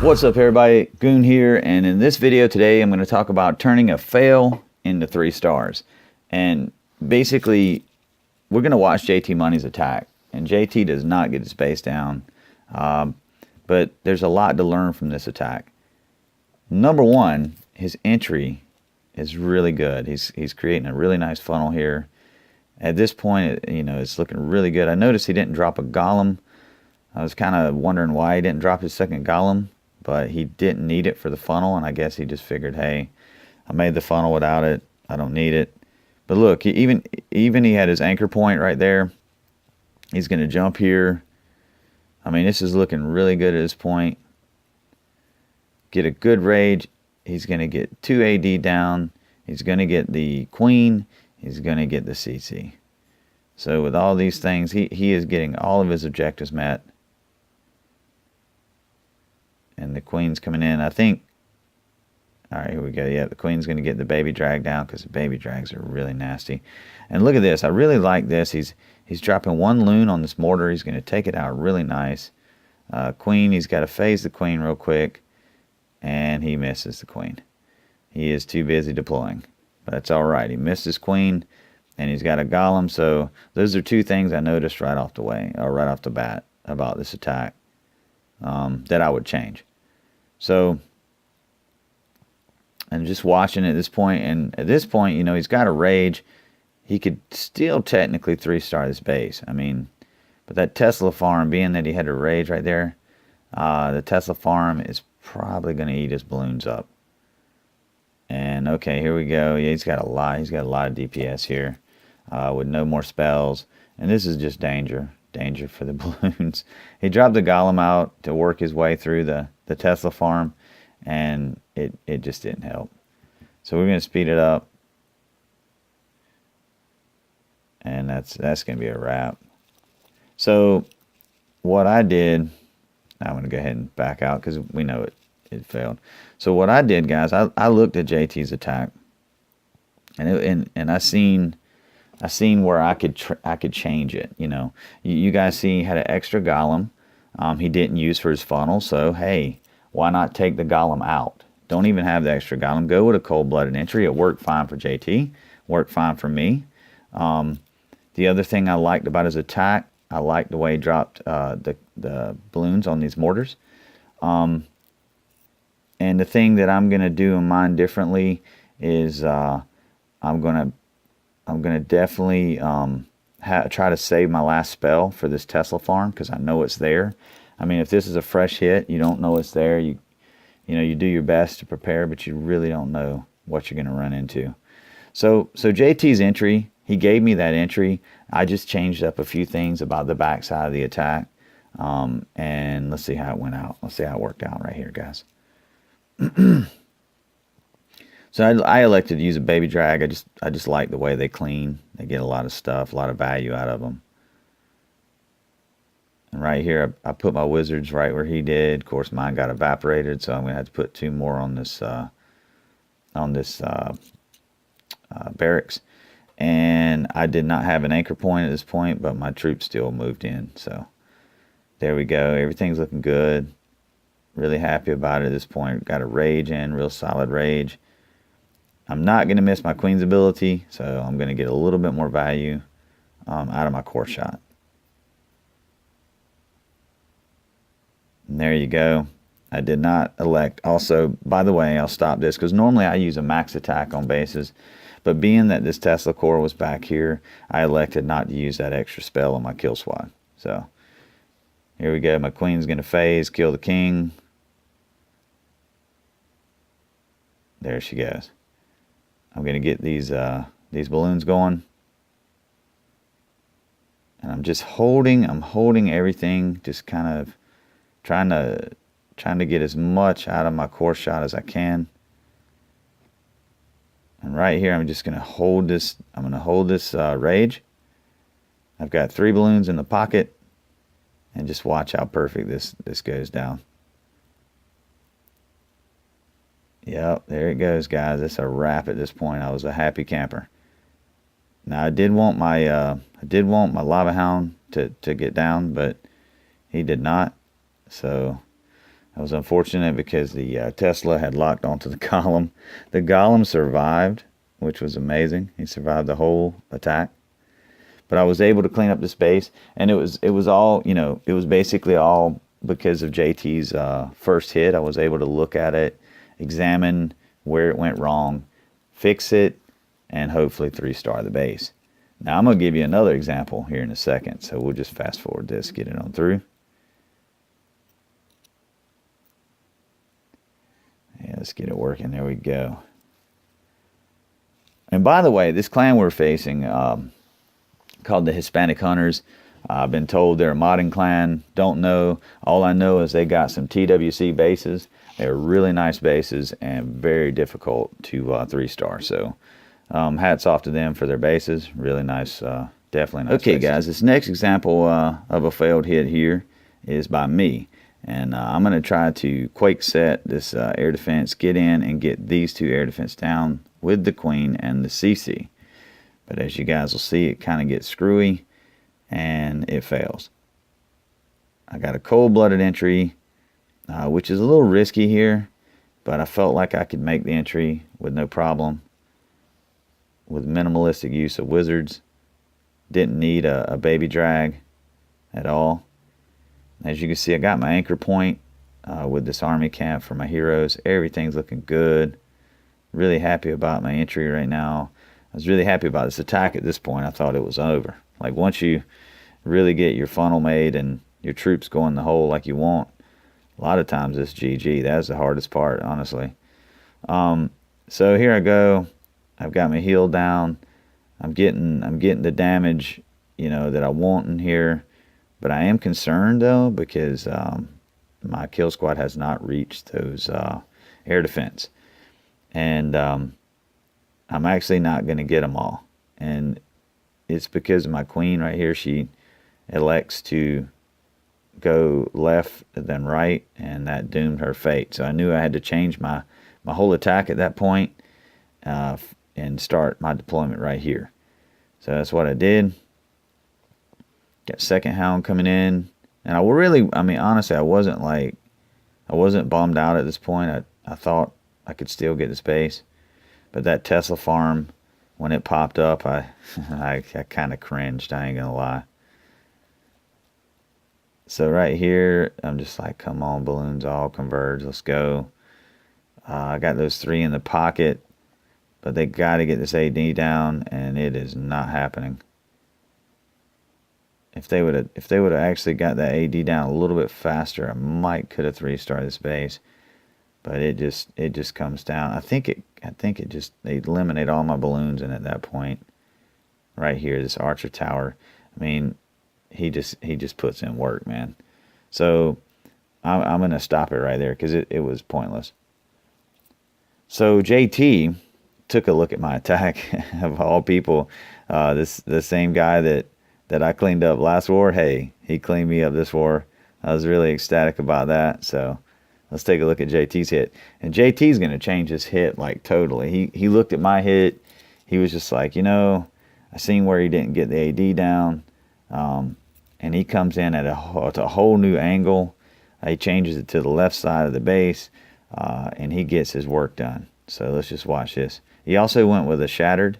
What's up everybody, Goon here, and in this video today I'm going to talk about turning a fail into 3 stars. And basically we're going to watch JT Money's attack, and JT does not get his base down, but there's a lot to learn from this attack. Number one, his entry is really good. He's creating a really nice funnel here. At this point, it's looking really good. I noticed he didn't drop a golem. I was kind of wondering why he didn't drop his second golem, but he didn't need it for the funnel, and I guess he just figured, hey, I made the funnel without it. I don't need it. But look, even he had his anchor point right there. He's going to jump here. I mean, this is looking really good at this point. Get a good rage. He's going to get 2 AD down. He's going to get the queen. He's going to get the CC. So with all these things, he is getting all of his objectives met. And the queen's coming in, I think. All right, here we go. Yeah, the queen's going to get the baby drag down because the baby drags are really nasty. And look at this. I really like this. He's dropping 1 loon on this mortar. He's going to take it out really nice. Queen, he's got to phase the queen real quick. And he misses the queen. He is too busy deploying. But that's all right. He missed his queen, and he's got a golem. So those are 2 things I noticed right off the bat about this attack that I would change. So I'm just watching at this point, and at this point, he's got a rage. He could still technically 3-star this base. I mean, but that Tesla farm, being that he had a rage right there, the Tesla farm is probably going to eat his balloons up. And okay, here we go. Yeah, he's got a lot of DPS here, with no more spells, and this is just danger for the balloons. He dropped the golem out to work his way through the Tesla farm, and it just didn't help. So we're going to speed it up, and that's going to be a wrap. So what I did, I'm going to go ahead and back out because we know it failed. So what I did, guys, I looked at JT's attack, and I seen where I could change it. You guys see he had an extra golem. He didn't use for his funnel, so hey, why not take the golem out? Don't even have the extra golem. Go with a cold-blooded entry. It worked fine for JT. Worked fine for me. The other thing I liked about his attack, I liked the way he dropped the balloons on these mortars. And the thing that I'm gonna do in mine differently is I'm gonna definitely try to save my last spell for this Tesla farm because I know it's there. I mean, if this is a fresh hit, you don't know it's there. You do your best to prepare, but you really don't know what you're gonna run into. So JT's entry, he gave me that entry. I just changed up a few things about the backside of the attack, and let's see how it went out. Let's see how it worked out right here, guys. So I elected to use a baby drag. I just like the way they clean. They get a lot of stuff, a lot of value out of them. And right here, I put my wizards right where he did. Of course, mine got evaporated, so I'm gonna have to put 2 more on this barracks. And I did not have an anchor point at this point, but my troops still moved in. So there we go. Everything's looking good. Really happy about it at this point. Got a rage in, real solid rage. I'm not going to miss my queen's ability, so I'm going to get a little bit more value out of my core shot. And there you go. I did not elect. Also, by the way, I'll stop this because normally I use a max attack on bases, but being that this Tesla core was back here, I elected not to use that extra spell on my kill squad. So here we go. My queen's going to phase, kill the king. There she goes. I'm going to get these balloons going. And I'm just holding everything, just kind of trying to get as much out of my core shot as I can. And right here, I'm just going to hold this. I'm going to hold this rage. I've got 3 balloons in the pocket. And just watch how perfect this goes down. Yep, there it goes, guys. It's a wrap at this point. I was a happy camper. Now I did want my lava hound to get down, but he did not. So It was unfortunate because the Tesla had locked onto the golem. The golem survived, which was amazing. He survived the whole attack. But I was able to clean up the space, and it was all, you know, it was basically all because of JT's first hit. I was able to look at it, examine where it went wrong, fix it, and hopefully 3-star the base. Now I'm going to give you another example here in a second, so we'll just fast forward this, get it on through. Yeah, let's get it working. There we go. And by the way, this clan we're facing, called the Hispanic Hunters, I've been told they're a modding clan. Don't know. All I know is they got some TWC bases. They're really nice bases and very difficult to 3-star. So hats off to them for their bases. Really nice, definitely nice. Okay, bases. Guys, this next example of a failed hit here is by me. And I'm going to try to quake set this air defense, get in and get these 2 air defense down with the Queen and the CC. But as you guys will see, it kind of gets screwy and it fails. I got a cold-blooded entry, which is a little risky here, but I felt like I could make the entry with no problem with minimalistic use of wizards. Didn't need a baby drag at all. As you can see, I got my anchor point with this army camp for my heroes. Everything's looking good. Really happy about my entry right now. I was really happy about this attack at this point. I thought it was over. Like, once you really get your funnel made and your troops go in the hole like you want, a lot of times it's GG. That's the hardest part, honestly. So here I go. I've got my heal down. I'm getting the damage, you know, that I want in here. But I am concerned, though, because my kill squad has not reached those air defense. And I'm actually not going to get them all. And it's because of my Queen right here. She elects to go left than right, and that doomed her fate. So I knew I had to change my whole attack at that point and start my deployment right here. So that's what I did. Got second hound coming in, and I mean, honestly, I wasn't bummed out at this point. I thought I could still get the space, but that Tesla farm, when it popped up, I kind of cringed. I ain't gonna lie. So right here, I'm just like, come on, balloons all converge. Let's go. I got those 3 in the pocket, but they got to get this AD down, and it is not happening. If they would have actually got that AD down a little bit faster, I could have 3-starred this base. But it just comes down. I think they eliminate all my balloons, and at that point, right here, this archer tower. I mean, he just puts in work, man. So I'm gonna stop it right there because it was pointless. So JT took a look at my attack of all people. The same guy that I cleaned up last war. Hey, he cleaned me up this war. I was really ecstatic about that. So let's take a look at JT's hit. And JT's going to change his hit like totally. He looked at my hit. He was just like, you know, I seen where he didn't get the AD down. And he comes in at a whole new angle. He changes it to the left side of the base. And he gets his work done. So let's just watch this. He also went with a shattered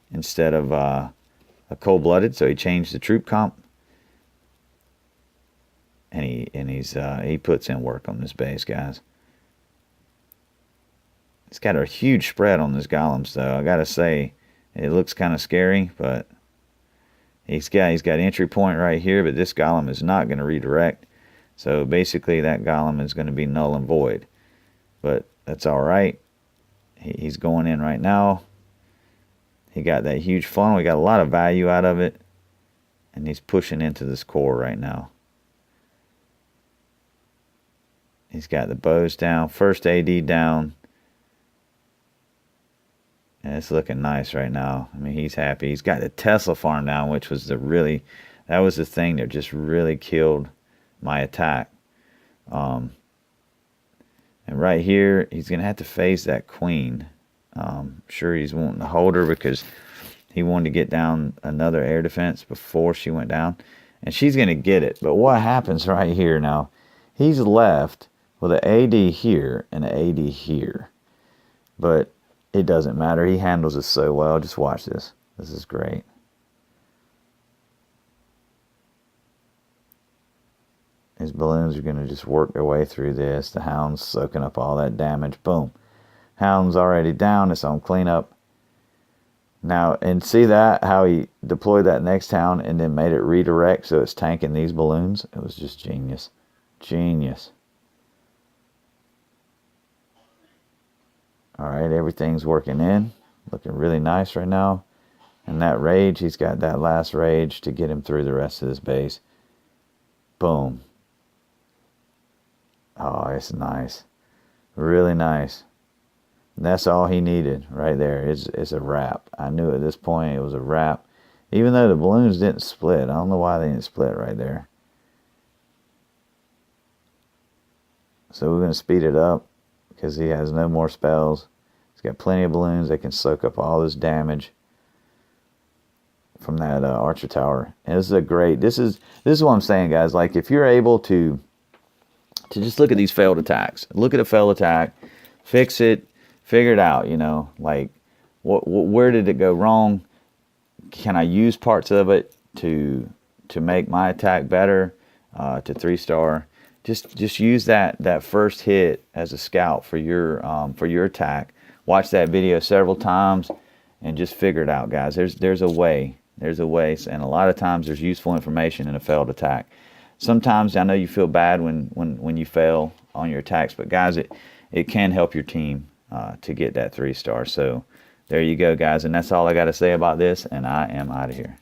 instead of a cold-blooded. So he changed the troop comp. And he puts in work on this base, guys. It's got a huge spread on this golems, though. I gotta say, it looks kind of scary, but he's got entry point right here, but this golem is not going to redirect. So basically, that golem is going to be null and void. But that's all right. He's going in right now. He got that huge funnel. We got a lot of value out of it, and he's pushing into this core right now. He's got the bows down. First AD down. And it's looking nice right now. I mean, he's happy. He's got the Tesla farm down, which was that was the thing that just really killed my attack. And right here, he's going to have to face that queen. Sure, he's wanting to hold her because he wanted to get down another air defense before she went down. And she's going to get it. But what happens right here now, he's left Well, the AD here and the AD here. But it doesn't matter. He handles it so well. Just watch this. This is great. His balloons are going to just work their way through this. The hound's soaking up all that damage. Boom. Hound's already down. It's on cleanup. Now, and see that? How he deployed that next hound and then made it redirect so it's tanking these balloons? It was just genius. Genius. Alright, everything's working in. Looking really nice right now. And that rage, he's got that last rage to get him through the rest of this base. Boom. Oh, it's nice. Really nice. And that's all he needed right there. It's a wrap. I knew at this point it was a wrap. Even though the balloons didn't split. I don't know why they didn't split right there. So we're going to speed it up because he has no more spells. He's got plenty of balloons that can soak up all this damage from that Archer Tower. And this is a great, this is what I'm saying, guys. Like, if you're able to just look at these failed attacks, look at a failed attack, fix it, figure it out, you know, like where did it go wrong? Can I use parts of it to make my attack better, to 3-star? Just use that first hit as a scout for your attack. Watch that video several times and just figure it out, guys. There's a way. There's a way, and a lot of times there's useful information in a failed attack. Sometimes I know you feel bad when you fail on your attacks, but guys, it can help your team to get that 3-star. So there you go, guys, and that's all I got to say about this, and I am out of here.